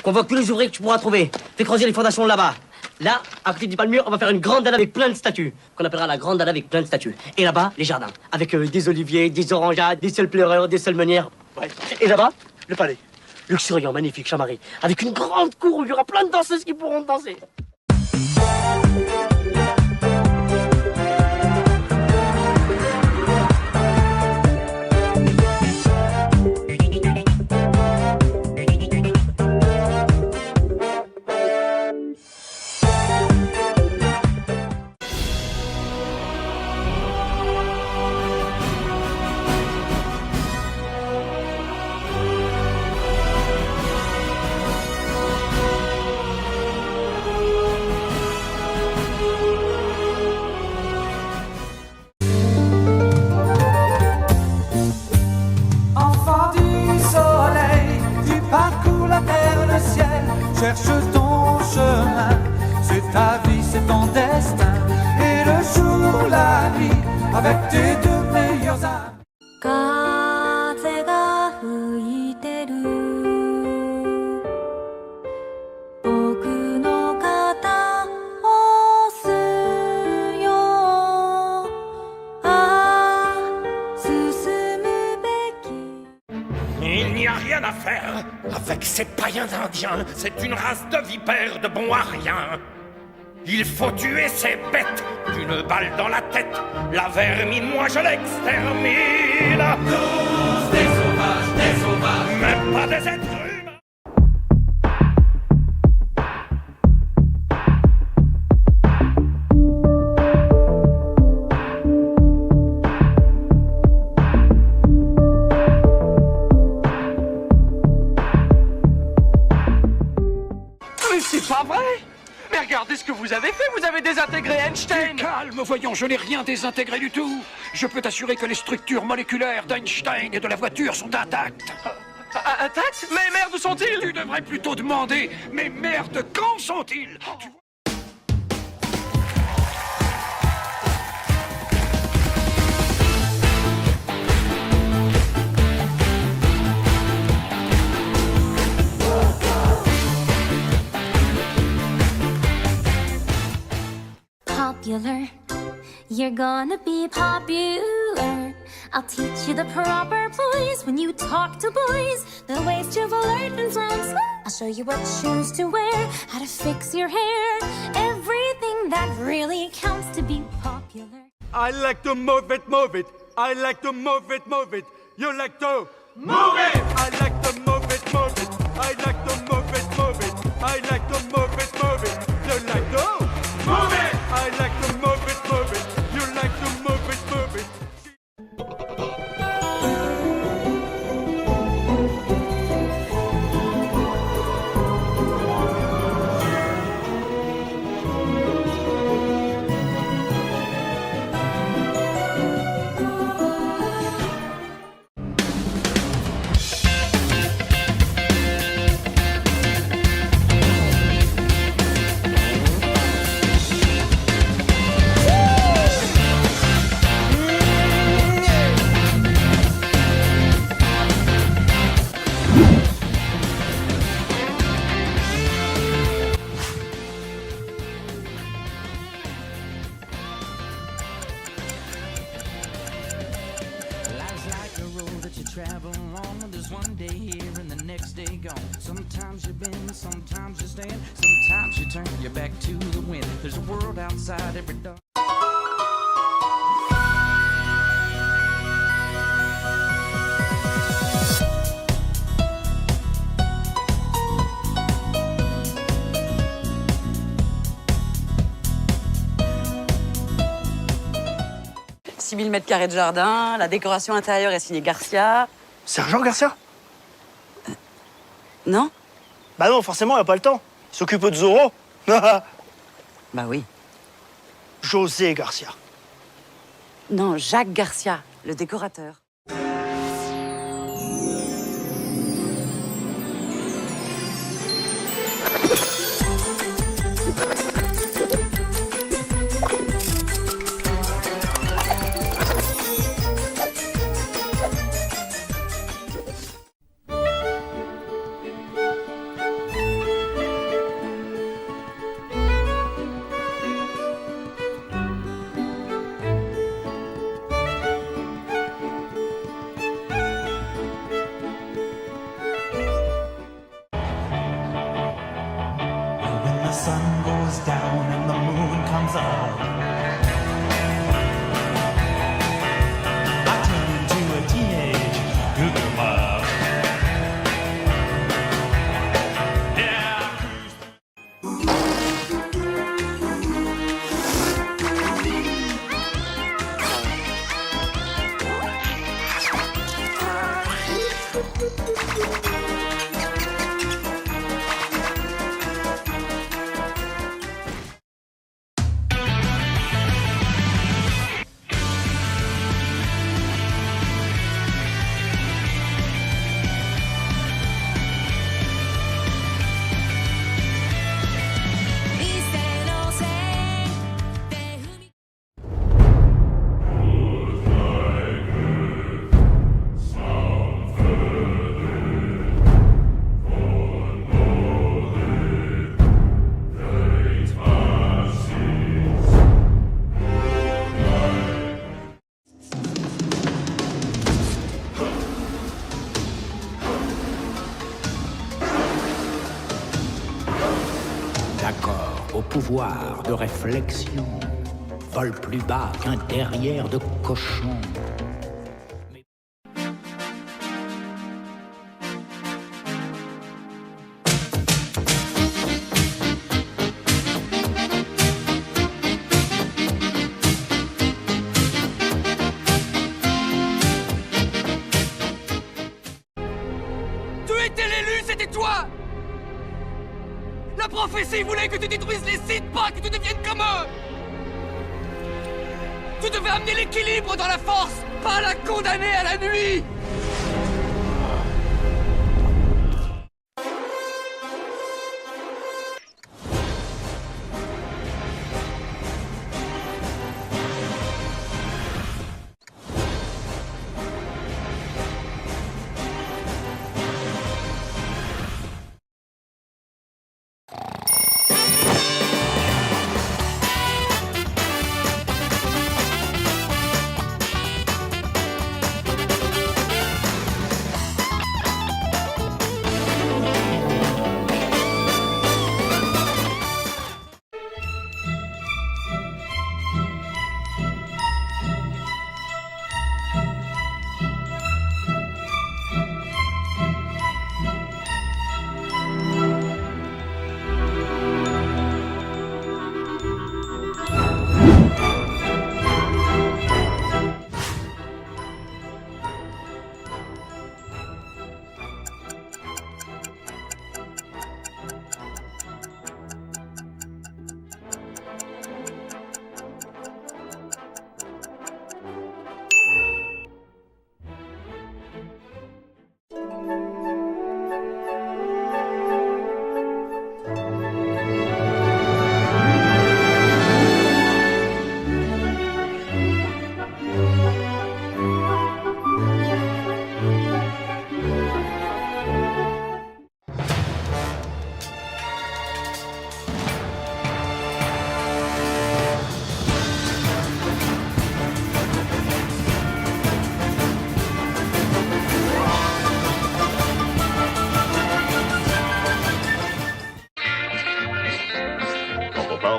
Convoque tous les ouvriers que tu pourras trouver. Fais creuser les fondations là-bas. Là, à côté du palmier, on va faire une grande dalle avec plein de statues. Qu'on appellera la grande dalle avec plein de statues. Et là-bas, les jardins. Avec des oliviers, des orangeades, des seuls pleureurs, des seules meunières. Ouais. Et là-bas, le palais. Luxuriant, magnifique, chamarré. Avec une grande cour où il y aura plein de danseuses qui pourront danser. Cherche ton chemin, c'est ta vie, c'est ton destin. Et le jour, la nuit, avec tes deux meilleurs âmes. 風が吹いてる僕の肩を押すよああ進むべき Il n'y a rien à faire avec ces païens indiens. C'est une race de vipères de bons à rien. Il faut tuer ces bêtes d'une balle dans la tête. La vermine, moi je l'extermine. Tous des sauvages, même pas des êtres humains. Mais c'est pas vrai! Mais regardez ce que vous avez fait, vous avez désintégré Einstein! Calme, voyons, je n'ai rien désintégré du tout. Je peux t'assurer que les structures moléculaires d'Einstein et de la voiture sont intactes. Intacts? Mais merde, où sont-ils? Tu devrais plutôt demander, mais merde, quand sont-ils? Popular, you're gonna be popular. I'll teach you the proper poise when you talk to boys, the ways to flirt and songs. I'll show you what shoes to wear, how to fix your hair, everything that really counts to be popular. I like to move it, move it. I like to move it, move it. You like to move it. I like to move it, move it. I like to move it, move it. I like to move it, move it. You like to move it. I like to move it, move it. You like to move it, move it. Travel along, there's one day here and the next day gone. Sometimes you bend, sometimes you stand, sometimes you turn your back to the wind. There's a world outside every door. m² de jardin, la décoration intérieure est signée Garcia. Sergent Garcia? Non? Bah non, forcément, il a pas le temps. Il s'occupe de Zorro. Bah oui. José Garcia. Non, Jacques Garcia, le décorateur. the sun goes down and the moon comes up, I turn into a teenage hooker. Yeah. D'accord au pouvoir de réflexion, vole plus bas qu'un derrière de cochon. Tu étais l'élu, c'était toi! La prophétie voulait que tu détruises les Sith, pas que tu deviennes comme eux! Tu devais amener l'équilibre dans la force, pas la condamner à la nuit!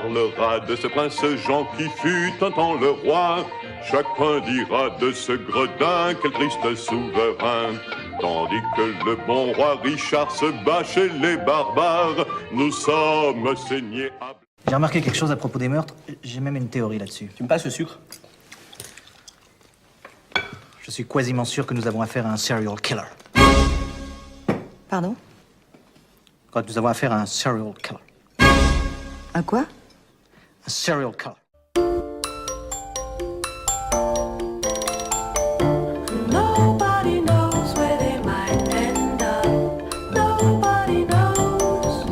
parlera de ce prince Jean qui fut un temps le roi. Chacun dira de ce gredin quel triste souverain. Tandis que le bon roi Richard se bat chez les barbares, nous sommes saignés à... J'ai remarqué quelque chose à propos des meurtres. J'ai même une théorie là-dessus. Tu me passes le sucre? Je suis quasiment sûr que nous avons affaire à un serial killer. Pardon? Quand nous avons affaire à un serial killer. Un quoi? Un serial killer. Nobody knows where they might end up. Nobody knows.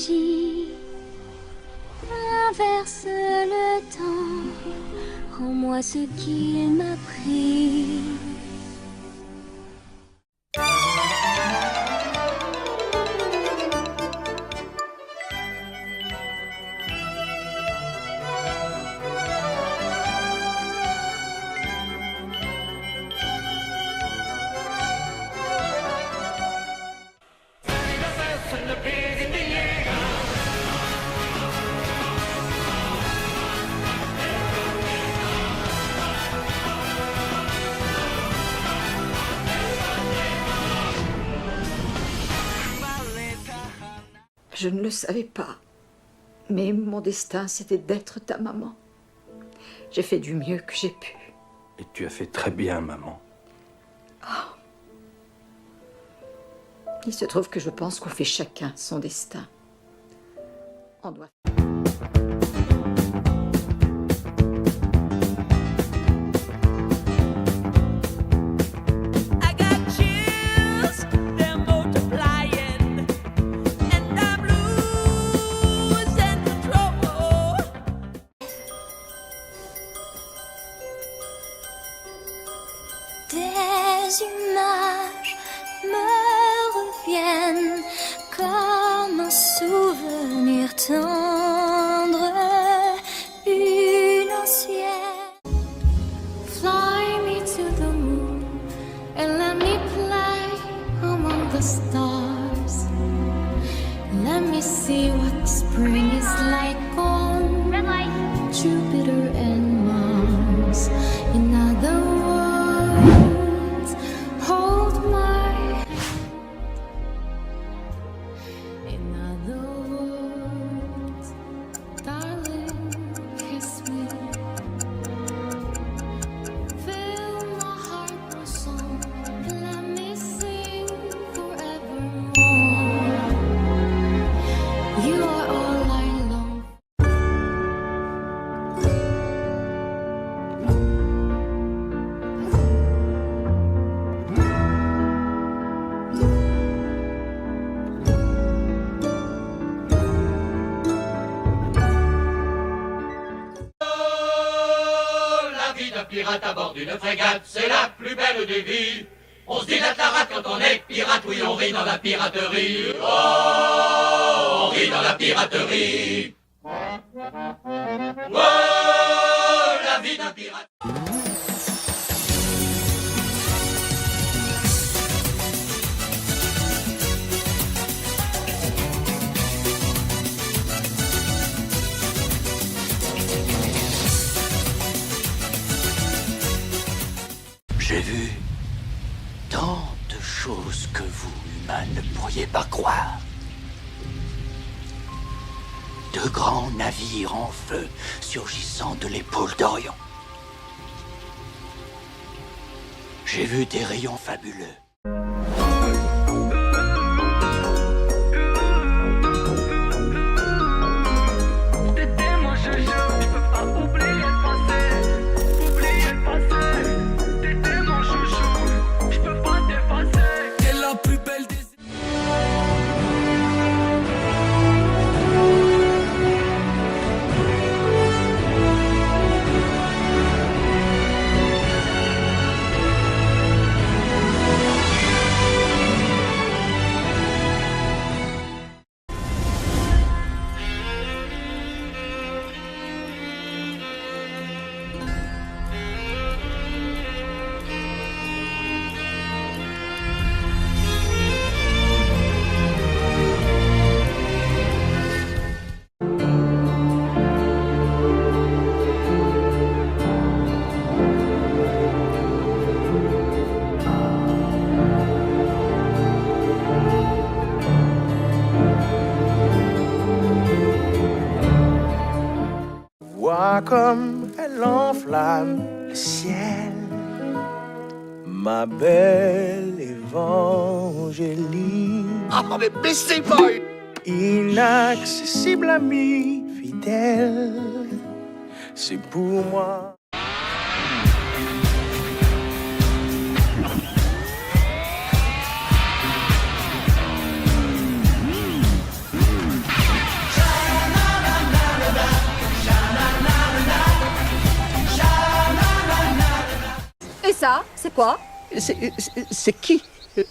magie. Inverse le temps, rends-moi ce qu'il m'a pris. Je ne le savais pas, mais mon destin, c'était d'être ta maman. J'ai fait du mieux que j'ai pu. Et tu as fait très bien, maman. Il se trouve que je pense qu'on fait chacun son destin. On doit... Des images me reviennent comme un souvenir tendre, une ancienne. Fly me to the moon and let me play among the stars. Let me see what spring is like on Jupiter and Mars. In other words, hold my hand. In other words, darling, kiss me. Fill my heart with song and let me sing forevermore. You are all I long. La vie d'un pirate à bord d'une frégate, c'est la plus belle des vies. On se dilate la rate quand on est pirate, oui, on rit dans la piraterie. Oh, on rit dans la piraterie. Oh, la vie d'un pirate. J'ai vu tant de choses que vous, humains, ne pourriez pas croire. De grands navires en feu surgissant de l'épaule d'Orion. J'ai vu des rayons fabuleux. Vois comme elle enflamme le ciel, ma belle Évangéline. Ah, mais baissez, boy! Inaccessible amie fidèle, c'est pour moi. ça? C'est quoi? C'est qui,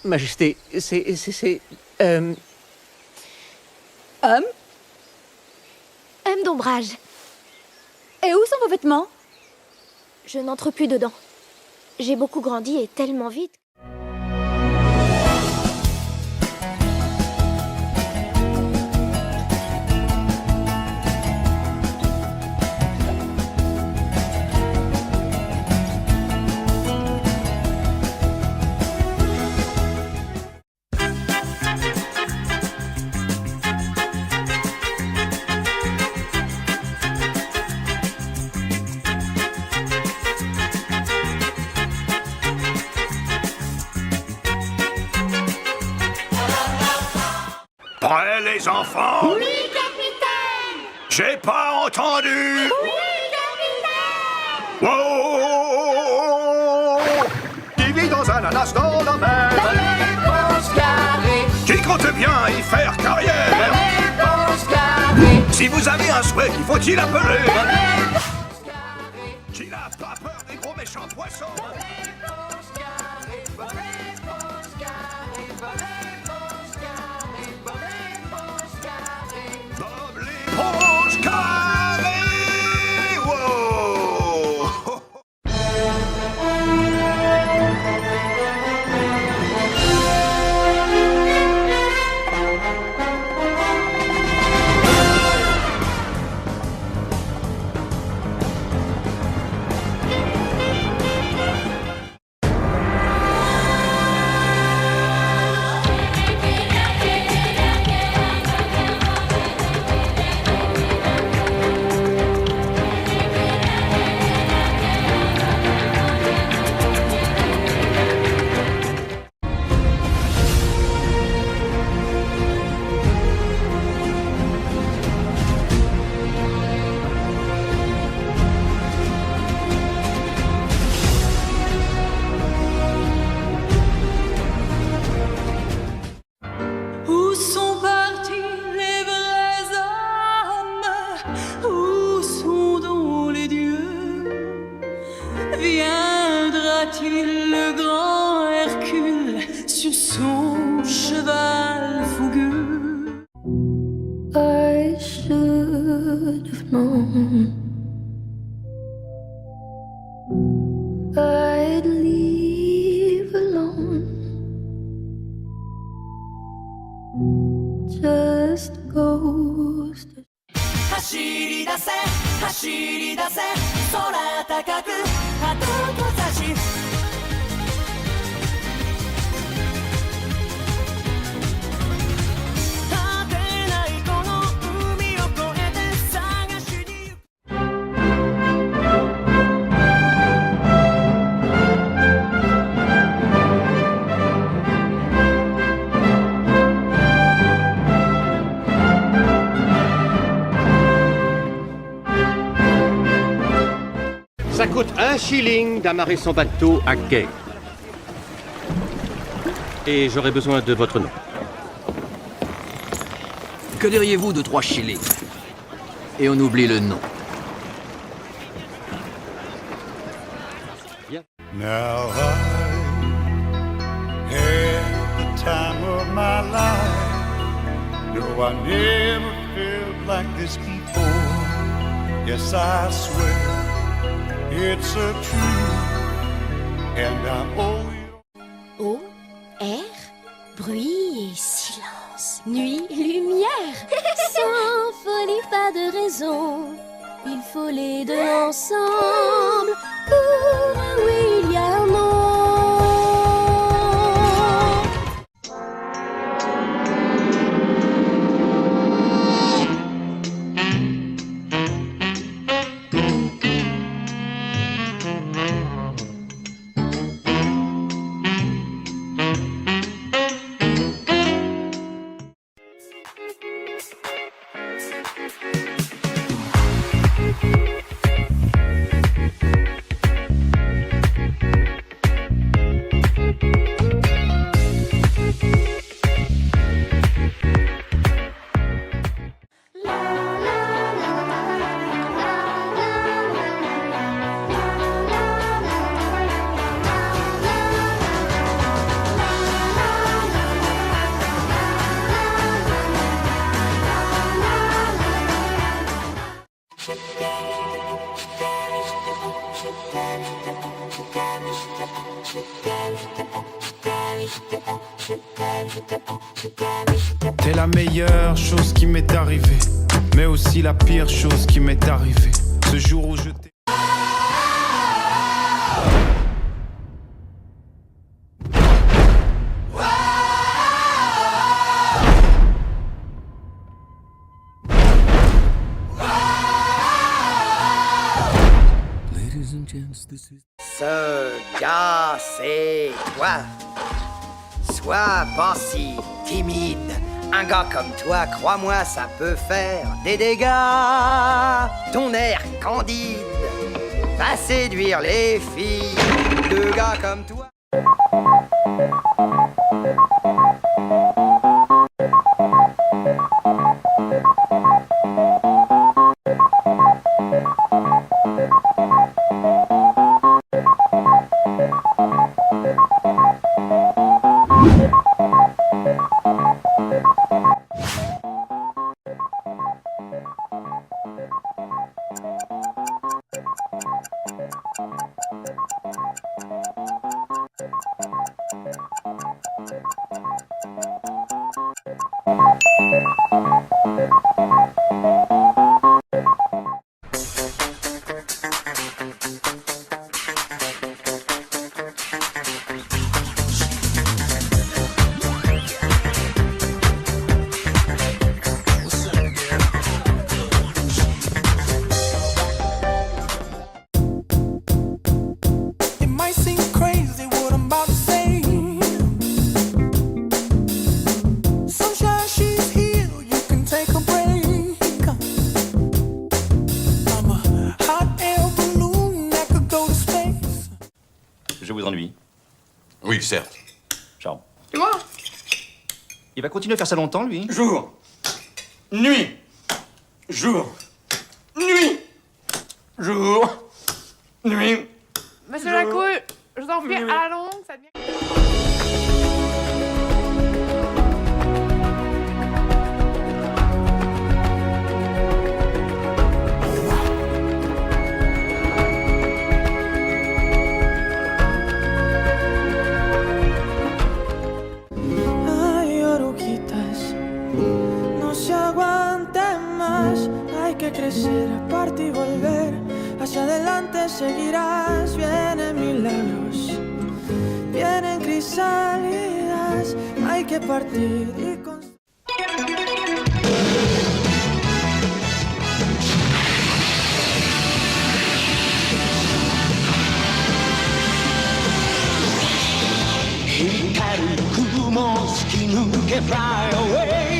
Majesté? C'est... Homme d'ombrage. Et où sont vos vêtements? Je n'entre plus dedans. J'ai beaucoup grandi et tellement vite. Prêts, les enfants? Oui, capitaine! J'ai pas entendu! Oui, capitaine! Wow! Qui vit dans un ananas dans la mer? Réponse carrée. Qui compte bien y faire carrière? Réponse carrée. Si vous avez un souhait, qu'il faut-il appeler? Qui n'a pas peur des gros méchants poissons? Bob l'éponge carrée! Wow! Où sont partis les vrais hommes? Où sont donc les dieux? Viendra-t-il le grand Hercule sur son cheval fougueux? I should have known I'd leave alone. Just goes to 走り出せ走り出せ空高く鳩と差し果てないこの海を越えて探しにÇa coûte 1 shilling d'amarrer son bateau à quai. Et j'aurais besoin de votre nom. Que diriez-vous de 3 shillings? Et on oublie le nom. Now I had the time of my life. No, I never felt like this before. Yes, I swear it's a truth, and I owe you. Eau, air, bruit et silence. Nuit, lumière. Symphonie, pas de raison. Il faut les deux ensemble. Pour un oui, il y a un non. T'es la meilleure chose qui m'est arrivée, mais aussi la pire chose qui m'est arrivée. Ce jour où je t'ai... Ce gars, c'est toi. Sois pas si timide. Un gars comme toi, crois-moi, ça peut faire des dégâts. Ton air candide va séduire les filles. Deux gars comme toi. Je vous ennuie. Oui, certes. Ciao. Tu vois? Il va continuer à faire ça longtemps, lui? Jour. Nuit. Jour. Nuit. Jour. Nuit. Monsieur Lacour, je vous en prie, à la longue, ça devient... Ay, oruguitas, no se aguante más. Hay que crecer, aparte y volver. Hacia adelante seguirás. Vienen milagros, vienen crisálidas. Hay que partir y fly away.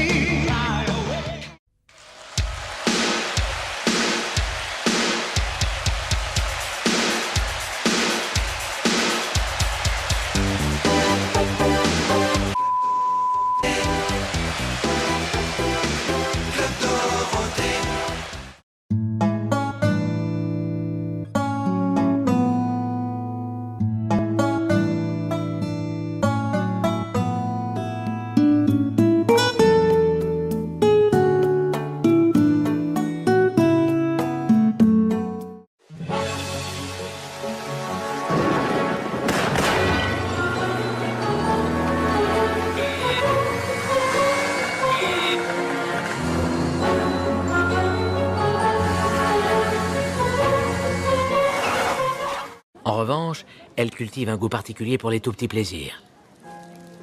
En revanche, elle cultive un goût particulier pour les tout petits plaisirs.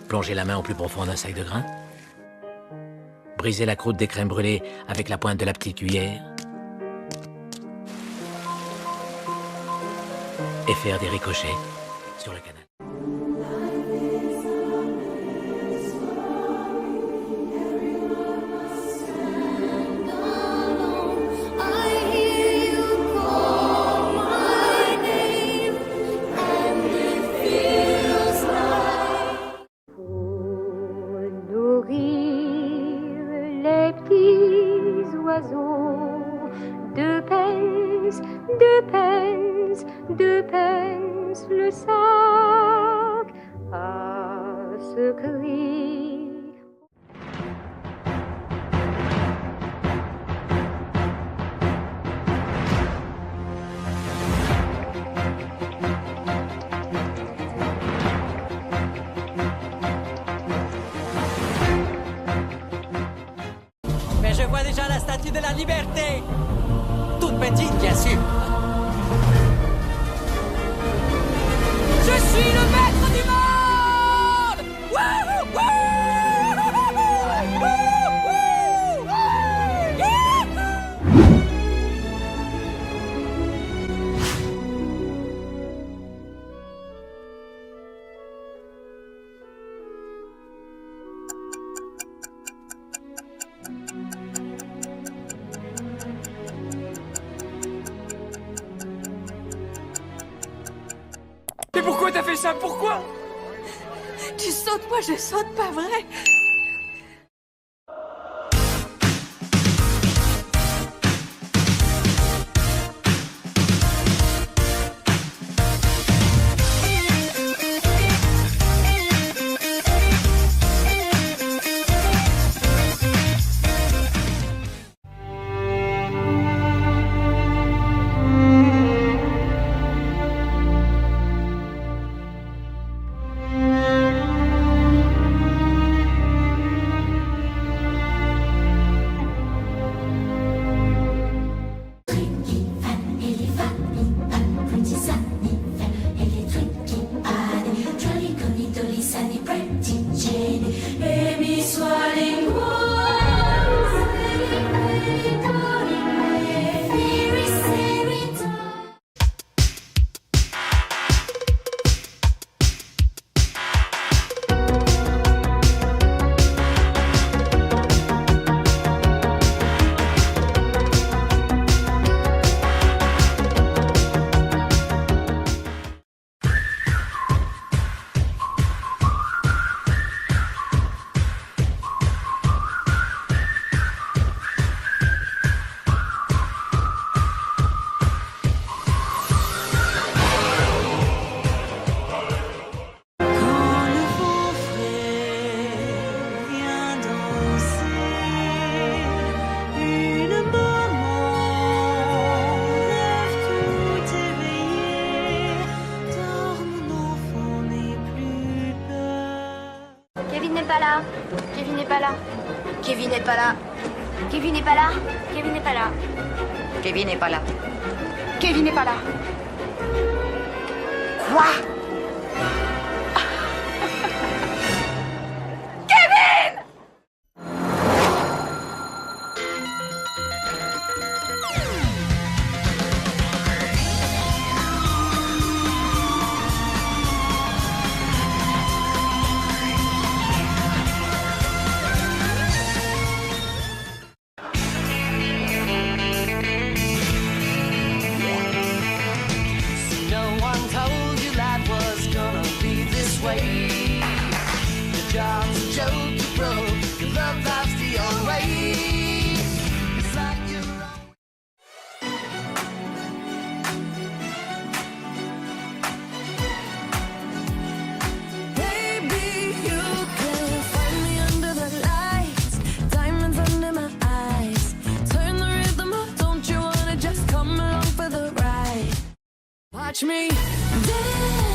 Plonger la main au plus profond d'un sac de grains, briser la croûte des crèmes brûlées avec la pointe de la petite cuillère, et faire des ricochets sur le canal. Les petits oiseaux, deux pence, deux pence, deux pence le sac à ce cri. déjà la statue de la liberté. Toute petite, bien sûr. Je suis le maître du monde! Wouhou, wouhou, wouhou, yeah! Mais pourquoi t'as fait ça? Pourquoi? Tu sautes, moi je saute, pas vrai? Kevin n'est pas là. Kevin n'est pas là. Kevin n'est pas là. Kevin n'est pas là. Kevin n'est pas là. Kevin n'est pas là. Kevin n'est pas là. Quoi? Kevin! Watch me dance.